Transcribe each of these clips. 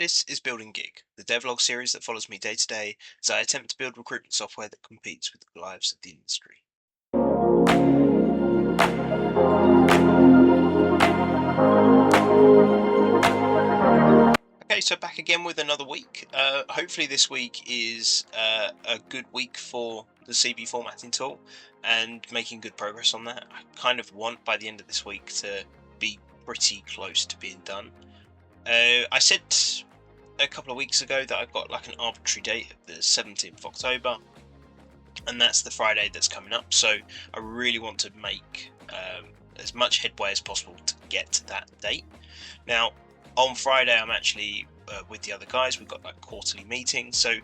This is Building Giig, the devlog series that follows me day to day as I attempt to build recruitment software that competes with the lives of the industry. Okay, so back again with another week. Hopefully this week is a good week for the CV formatting tool and making good progress on that. I kind of want by the end of this week to be pretty close to being done. I said a couple of weeks ago that I've got like an arbitrary date of the 17th of October, and that's the Friday that's coming up. So I really want to make as much headway as possible to get to that date. Now, on Friday, I'm actually with the other guys. We've got like quarterly meetings, so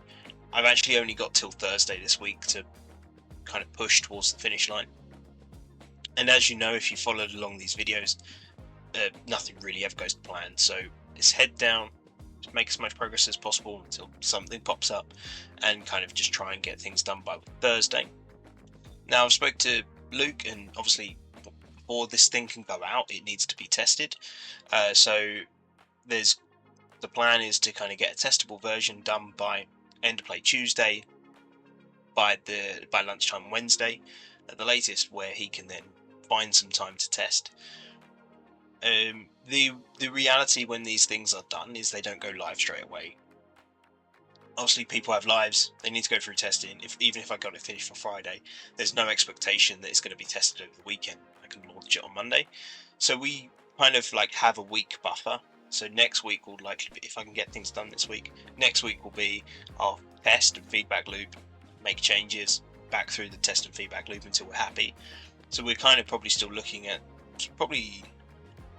I've actually only got till Thursday this week to kind of push towards the finish line. And as you know, if you followed along these videos, nothing really ever goes to plan. So it's head down, make as much progress as possible until something pops up, and kind of just try and get things done by Thursday. Now, I've spoke to Luke, and obviously before this thing can go out, it needs to be tested. So the plan is to kind of get a testable version done by end of play Tuesday, by lunchtime Wednesday at the latest, where he can then find some time to test. The reality when these things are done is they don't go live straight away. Obviously, people have lives; they need to go through testing. Even if I got it finished for Friday, there's no expectation that it's going to be tested over the weekend. I can launch it on Monday, so we kind of like have a week buffer. So next week will likely be, if I can get things done this week, next week will be our test and feedback loop, make changes, back through the test and feedback loop until we're happy. So we're kind of probably still looking at probably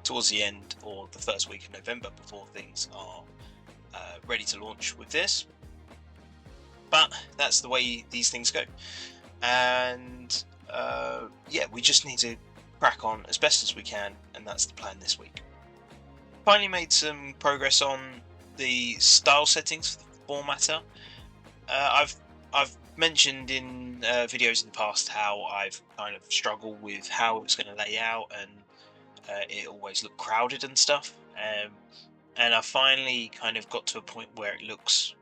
towards the end or the first week of November before things are ready to launch with this. But that's the way these things go. And yeah, we just need to crack on as best as we can, and that's the plan this week. Finally made some progress on the style settings for the formatter. I've mentioned in videos in the past how I've kind of struggled with how it's going to lay out, and it always looked crowded and stuff. And I finally kind of got to a point where it looks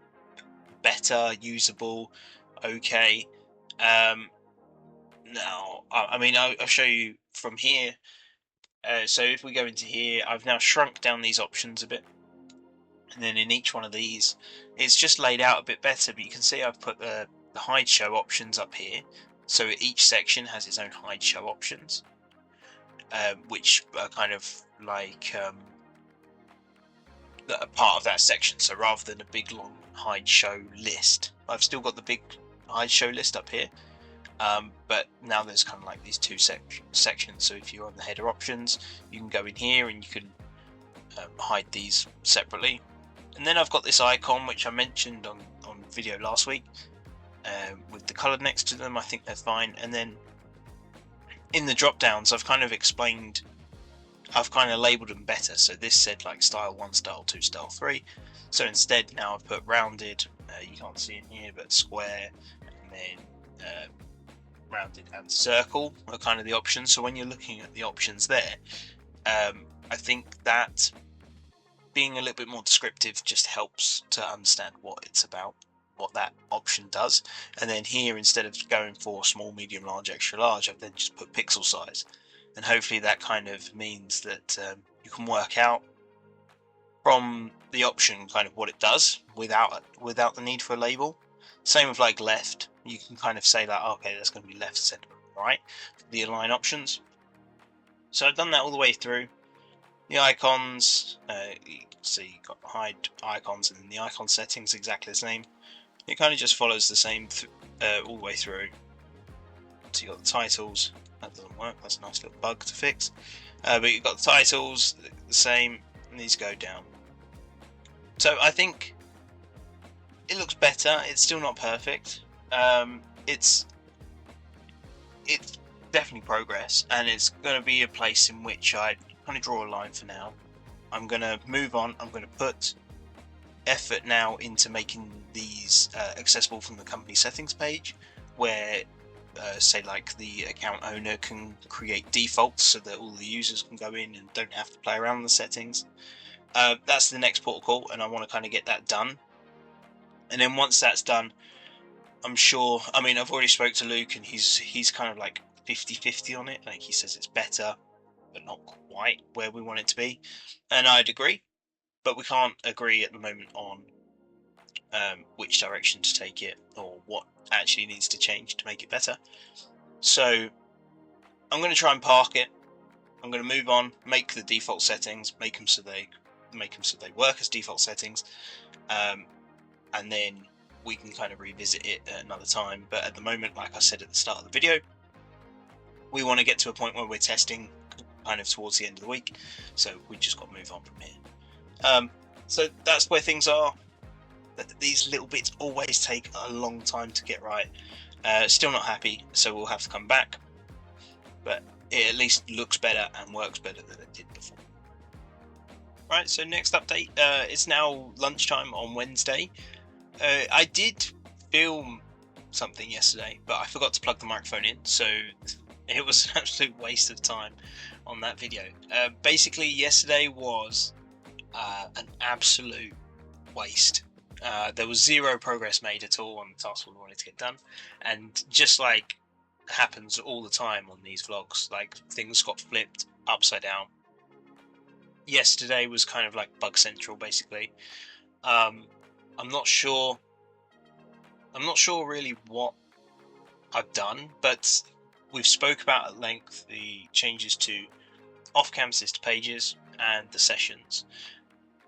better, usable, okay. Now, I mean, I'll show you from here. So if we go into here, I've now shrunk down these options a bit, and then in each one of these, it's just laid out a bit better. But you can see I've put the hide show options up here, so each section has its own hide show options, which are kind of like a part of that section. So rather than a big long hide show list, I've still got the big hide show list up here. But now there's kind of like these two sections. So if you're on the header options, you can go in here and you can hide these separately. And then I've got this icon which I mentioned on video last week, with the colour next to them. I think they're fine. And then in the drop downs, I've kind of labelled them better. So this said like style 1, style 2, style 3. So instead now I've put rounded, you can't see in here, but square, and then rounded and circle are kind of the options. So when you're looking at the options there, I think that being a little bit more descriptive just helps to understand what it's about, what that option does. And then here, instead of going for small, medium, large, extra large, I've then just put pixel size. And hopefully that kind of means that you can work out from the option kind of what it does without the need for a label. Same with like left, you can kind of say that, okay, that's going to be left, center, right, for the align options. So I've done that all the way through. The icons, you can see you've got hide icons, and then the icon settings exactly the same. It kind of just follows the same all the way through. So you've got the titles. That doesn't work, that's a nice little bug to fix. But you've got the titles, the same, and these go down. So I think it looks better. It's still not perfect. It's definitely progress, and it's going to be a place in which I kind of draw a line for now. I'm going to move on. I'm going to put effort now into making these accessible from the company settings page, where say like the account owner can create defaults so that all the users can go in and don't have to play around with the settings. That's the next port of call, and I want to kind of get that done. And then once that's done, I'm sure, I mean, I've already spoke to Luke, and he's kind of like 50-50 on it. Like, he says it's better, but not quite where we want it to be. And I'd agree, but we can't agree at the moment on which direction to take it, or what actually needs to change to make it better. So I'm going to try and park it. I'm going to move on, make the default settings, make them so they work as default settings, and then we can kind of revisit it at another time. But at the moment, like I said at the start of the video, we want to get to a point where we're testing kind of towards the end of the week, so we just got to move on from here. So that's where things are. These little bits always take a long time to get right. Still not happy, so we'll have to come back, but it at least looks better and works better than it did before. Right, so next update, it's now lunchtime on Wednesday. I did film something yesterday, but I forgot to plug the microphone in, so it was an absolute waste of time on that video. Basically, yesterday was an absolute waste. There was zero progress made at all on the task we wanted to get done, and just like happens all the time on these vlogs, like things got flipped upside down. Yesterday was kind of like bug central, basically. I'm not sure really what I've done, but we've spoke about at length the changes to off-cam sister pages and the sessions,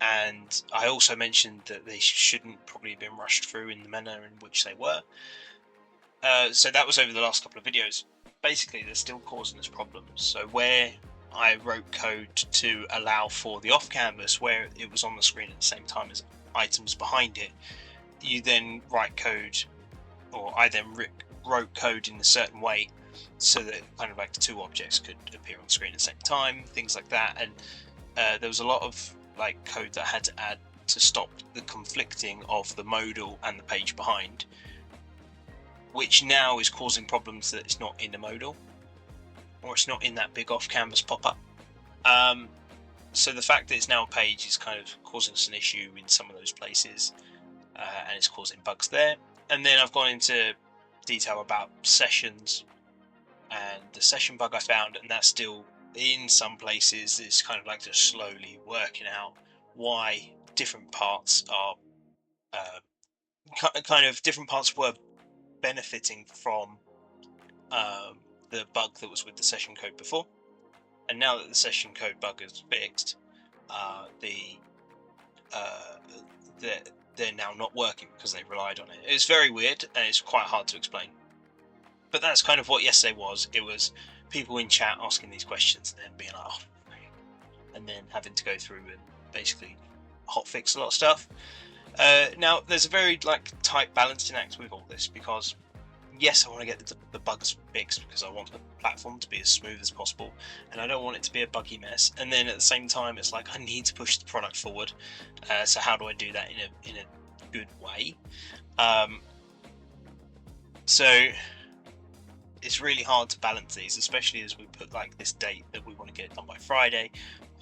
and I also mentioned that they shouldn't probably have been rushed through in the manner in which they were. So that was over the last couple of videos. Basically, they're still causing us problems. So where I wrote code to allow for the off canvas, where it was on the screen at the same time as items behind it, you then write code, or I then wrote code in a certain way so that kind of like the two objects could appear on the screen at the same time, things like that. And there was a lot of like code that I had to add to stop the conflicting of the modal and the page behind, which now is causing problems that it's not in the modal, or it's not in that big off canvas pop-up. So the fact that it's now a page is kind of causing us an issue in some of those places, and it's causing bugs there. And then I've gone into detail about sessions and the session bug I found, and that's still in some places. It's kind of like just slowly working out why different parts are kind of different parts were benefiting from the bug that was with the session code before, and now that the session code bug is fixed, they're now not working because they relied on it. It's very weird and it's quite hard to explain, but that's kind of what yesterday was. It was people in chat asking these questions and then being like, oh, and then having to go through and basically hotfix a lot of stuff. Now there's a very like tight balancing act with all this, because yes, I want to get the bugs fixed because I want the platform to be as smooth as possible, and I don't want it to be a buggy mess. And then at the same time, it's like I need to push the product forward. So how do I do that in a good way? So it's really hard to balance these, especially as we put like this date that we want to get it done by Friday.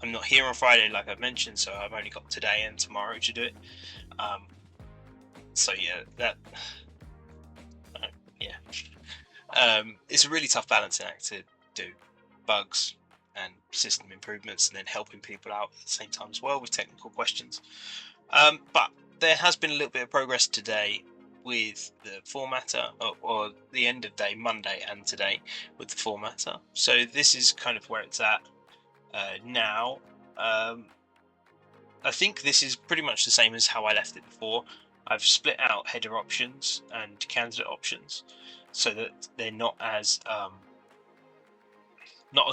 I'm not here on Friday, like I've mentioned, so I've only got today and tomorrow to do it. So yeah, it's a really tough balancing act to do bugs and system improvements, and then helping people out at the same time as well with technical questions. But there has been a little bit of progress today with the formatter, or the end of day, Monday and today with the formatter. So this is kind of where it's at now. I think this is pretty much the same as how I left it before. I've split out header options and candidate options so that they're not as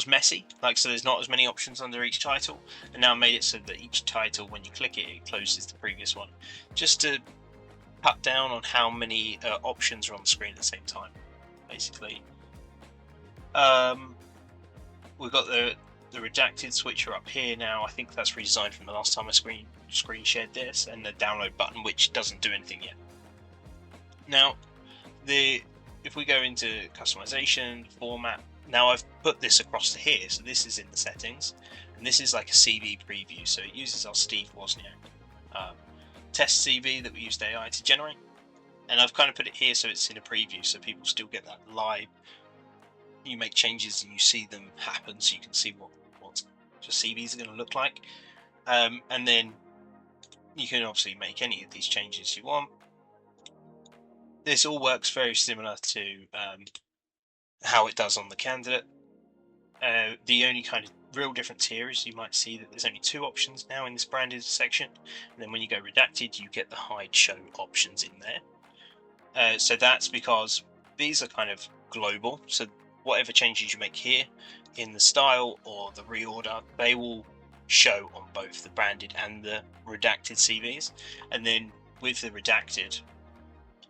messy. Like, so there's not as many options under each title, and now made it so that each title, when you click it, it closes the previous one, just to cut down on how many options are on the screen at the same time, basically. We've got the redacted switcher up here now. I think that's redesigned from the last time I screen shared this, and the download button, which doesn't do anything yet. Now, if we go into customization, format, now I've put this across to here, so this is in the settings, and this is like a CV preview, so it uses our Steve Wozniak test CV that we used AI to generate, and I've kind of put it here so it's in a preview, so people still get that live. You make changes and you see them happen, so you can see what your CVs are going to look like, and then you can obviously make any of these changes you want. This all works very similar to how it does on the candidate. The only kind of real difference here is you might see that there's only 2 options now in this branded section, and then when you go redacted you get the hide show options in there. So that's because these are kind of global, so whatever changes you make here in the style or the reorder, they will show on both the branded and the redacted CVs. And then with the redacted,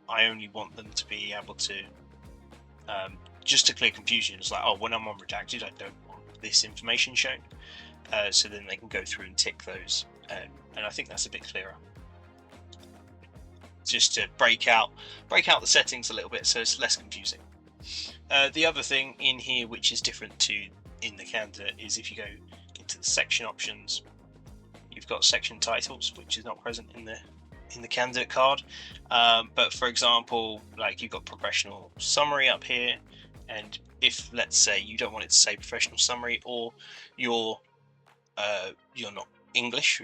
I only want them to be able to just to clear confusion. It's like, oh, when I'm on redacted, I don't want this information shown, so then they can go through and tick those, and I think that's a bit clearer, just to break out the settings a little bit so it's less confusing. The other thing in here which is different to in the candidate is if you go into the section options, you've got section titles, which is not present in the candidate card, but for example, like you've got professional summary up here, and if let's say you don't want it to say professional summary, or you're not English,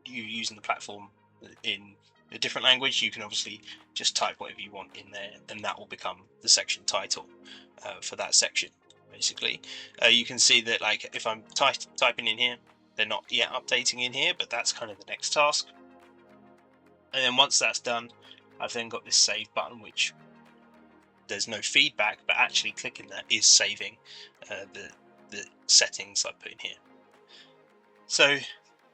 you're using the platform in a different language, you can obviously just type whatever you want in there, and that will become the section title for that section. Basically, you can see that like if I'm typing in here, they're not yet updating in here, but that's kind of the next task. And then once that's done, I've then got this save button, which there's no feedback, but actually clicking that is saving the settings I put in here. So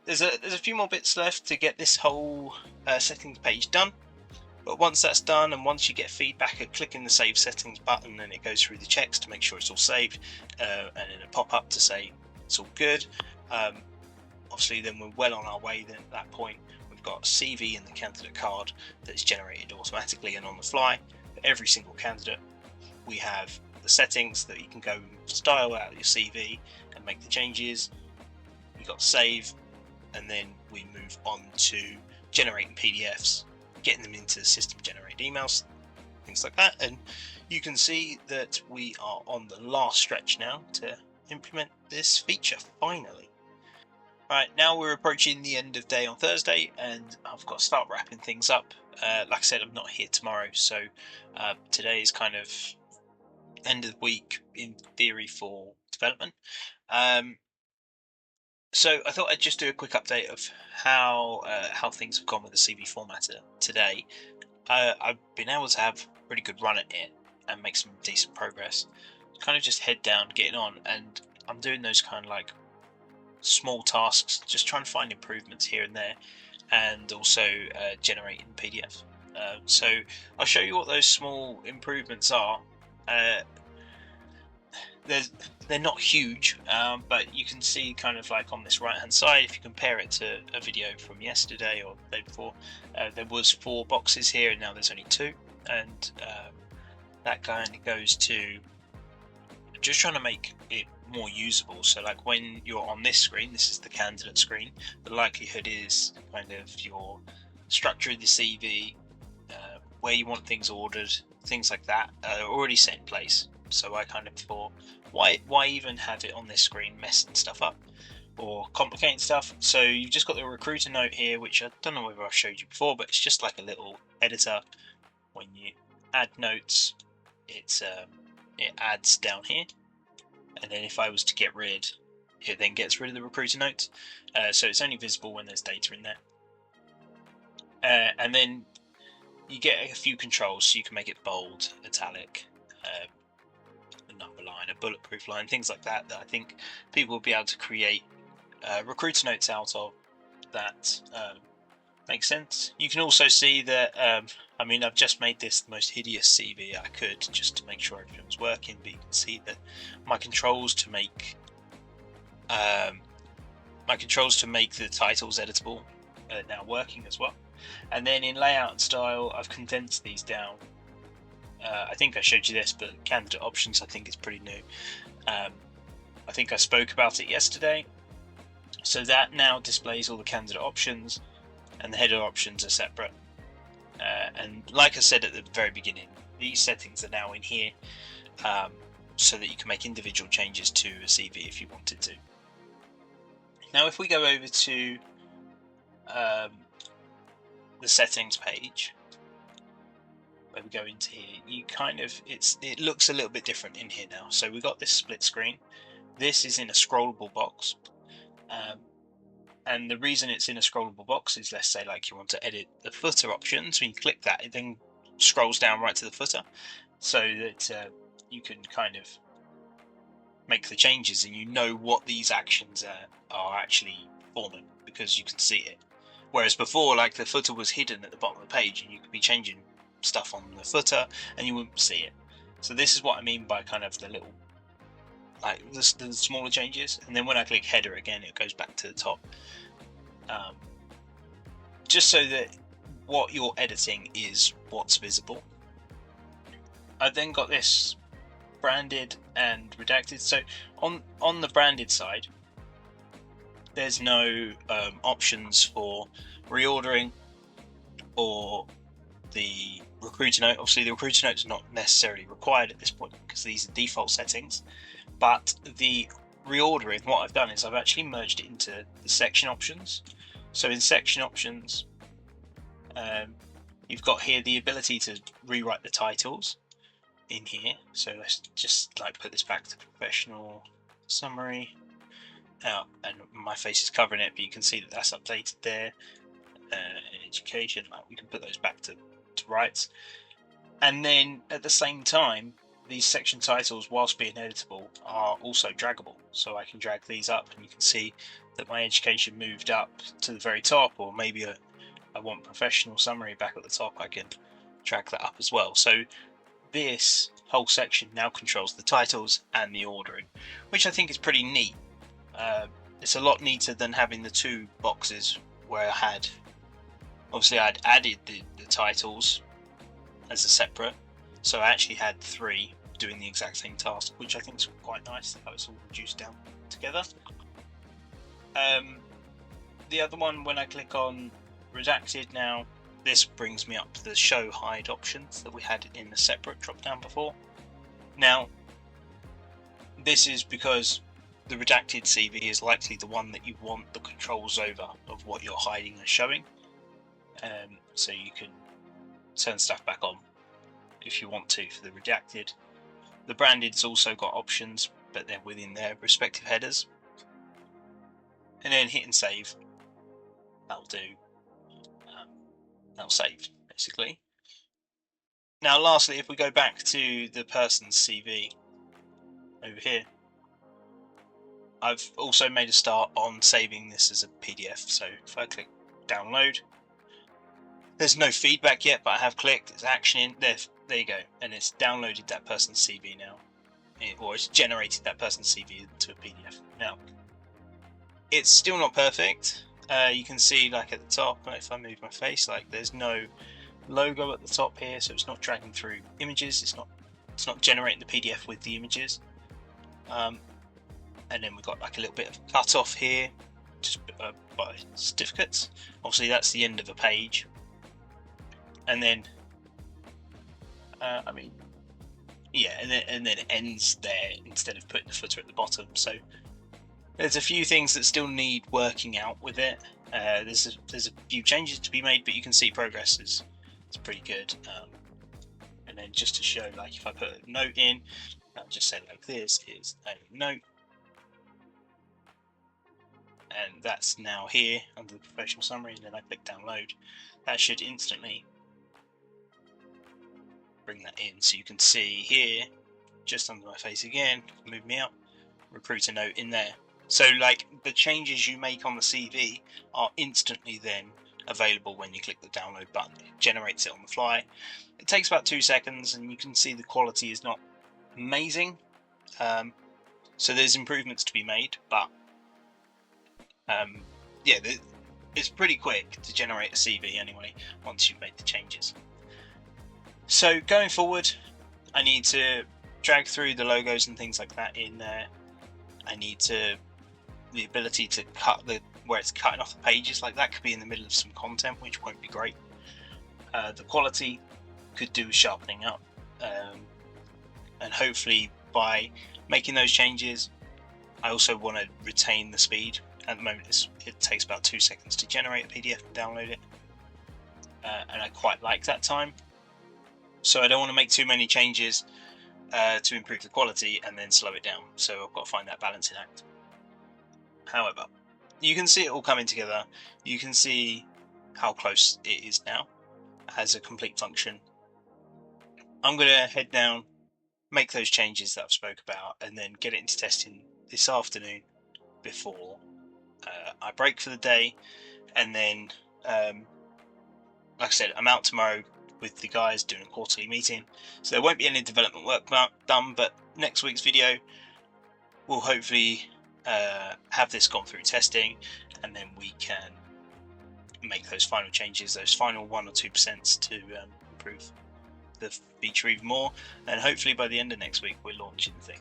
there's a few more bits left to get this whole settings page done, but once that's done, and once you get feedback at clicking the save settings button, and it goes through the checks to make sure it's all saved, and then a pop-up to say it's all good. Obviously then we're well on our way then at that point. We've got a CV in the candidate card that's generated automatically and on the fly for every single candidate. We have the settings that you can go style out your CV and make the changes. You've got save, and then we move on to generating PDFs, getting them into the system generated emails, things like that. And you can see that we are on the last stretch now to implement this feature finally. Right, now we're approaching the end of day on Thursday, and I've got to start wrapping things up. Like I said, I'm not here tomorrow, so today is kind of end of the week in theory for development. So I thought I'd just do a quick update of how things have gone with the CV formatter today. I've been able to have a pretty good run at it and make some decent progress. Kind of just head down, getting on, and I'm doing those kind of like small tasks, just trying to find improvements here and there, and also generating PDF. So I'll show you what those small improvements are. They're not huge, but you can see kind of like on this right hand side, if you compare it to a video from yesterday or the day before, there was 4 boxes here and now there's only 2, and that kind of goes to just trying to make it more usable. So like when you're on this screen, this is the candidate screen, the likelihood is kind of your structure of the CV, where you want things ordered, things like that are already set in place. So I kind of thought, why even have it on this screen messing stuff up or complicating stuff? So you've just got the recruiter note here, which I don't know whether I've showed you before, but it's just like a little editor. When you add notes, it adds down here, and then if I was to get rid, it then gets rid of the recruiter note. So it's only visible when there's data in there. And then you get a few controls, so you can make it bold, italic, a number line, a bulletproof line, things like that, that I think people will be able to create recruiter notes out of. That makes sense. You can also see that, I mean, I've just made this the most hideous CV I could just to make sure everything was working, but you can see that my controls to make the titles editable are now working as well. And then in layout and style, I've condensed these down. I think I showed you this, but candidate options I think is pretty new. I think I spoke about it yesterday. So that now displays all the candidate options, and the header options are separate. And like I said at the very beginning, these settings are now in here, so that you can make individual changes to a CV if you wanted to. Now if we go over to the settings page, where we go into here, it looks a little bit different in here now. So we've got this split screen. This is in a scrollable box, and the reason it's in a scrollable box is, let's say like you want to edit the footer options. When you click that, it then scrolls down right to the footer, so that you can kind of make the changes and you know what these actions are actually forming, because you can see it. Whereas before, like, the footer was hidden at the bottom of the page and you could be changing stuff on the footer and you wouldn't see it. So this is what I mean by kind of the little, like, the smaller changes. And then when I click header again, it goes back to the top, just so that what you're editing is what's visible. I've then got this branded and redacted. So on the branded side, there's no options for reordering or the recruiter note. Obviously the recruiter note is not necessarily required at this point because these are default settings, but the reordering, what I've done is I've actually merged it into the section options. So in section options, you've got here the ability to rewrite the titles in here. So let's just like put this back to professional summary. And my face is covering it, but you can see that that's updated there. Education, we can put those back to rights. And then at the same time, these section titles, whilst being editable, are also draggable. So I can drag these up and you can see that my education moved up to the very top, or maybe I want professional summary back at the top, I can drag that up as well. So this whole section now controls the titles and the ordering, which I think is pretty neat. It's a lot neater than having the two boxes where I'd added the titles as a separate, so I actually had three doing the exact same task, which I think is quite nice, how it's all reduced down together. The other one, when I click on redacted now, this brings me up to the show hide options that we had in the separate drop down before. Now this is because the redacted CV is likely the one that you want the controls over of what you're hiding and showing, so you can turn stuff back on if you want to for the redacted. The branded's also got options, but they're within their respective headers. And then hit and save, that'll do. That'll save basically. Now lastly, if we go back to the person's CV over here, I've also made a start on saving this as a PDF. So if I click download, there's no feedback yet, but I have clicked, it's actioning, there you go, and it's downloaded that person's CV now, or it's generated that person's CV into a PDF. Now, it's still not perfect. You can see, like at the top, if I move my face, like there's no logo at the top here, so it's not dragging through images, it's not generating the PDF with the images. And then we've got like a little bit of cut off here, just by certificates. Obviously that's the end of a page. And then, and then it ends there instead of putting the footer at the bottom. So there's a few things that still need working out with it. There's a few changes to be made, but you can see progress is pretty good. And then just to show, like if I put a note in, I'll just say like this is a note. And that's now here under the professional summary, and then I click download. That should instantly bring that in, so you can see here, just under my face again, move me up, recruiter note in there. So like the changes you make on the CV are instantly then available when you click the download button. It generates it on the fly. It takes about 2 seconds, and you can see the quality is not amazing. So there's improvements to be made, but yeah, it's pretty quick to generate a CV anyway once you've made the changes. So going forward, I need to drag through the logos and things like that in there. I need to the ability to cut where it's cutting off the pages like that could be in the middle of some content, which won't be great. The quality could do with sharpening up, and hopefully by making those changes, I also want to retain the speed. At the moment, it takes about 2 seconds to generate a PDF and download it, and I quite like that time. So I don't want to make too many changes to improve the quality and then slow it down. So I've got to find that balancing act. However, you can see it all coming together. You can see how close it is now as a complete function. I'm going to head down, make those changes that I've spoke about, and then get it into testing this afternoon before I break for the day. And then, like I said, I'm out tomorrow with the guys doing a quarterly meeting, so there won't be any development work done, but next week's video will hopefully have this gone through testing, and then we can make those final changes, those final 1 or 2% to improve the feature even more, and hopefully by the end of next week we're launching the thing.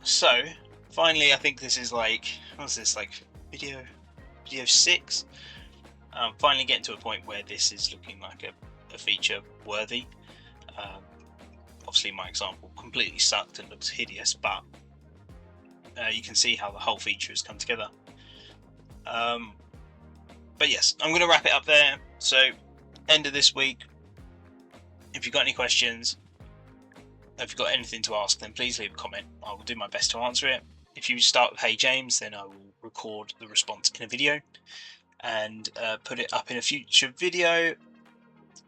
So finally, I think this is what's this, video 6? Finally getting to a point where this is looking like a feature worthy. Obviously my example completely sucked and looks hideous, but you can see how the whole feature has come together. But yes, I'm going to wrap it up there. So end of this week, if you've got any questions, if you've got anything to ask, then please leave a comment. I will do my best to answer it. If you start with "Hey James," then I will record the response in a video and put it up in a future video.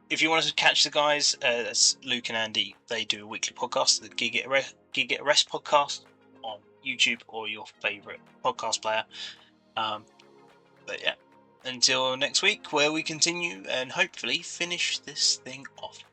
If you wanted to catch the guys, that's Luke and Andy. They do a weekly podcast, the Giighire podcast, on YouTube or your favourite podcast player. But yeah, until next week, where we continue and hopefully finish this thing off.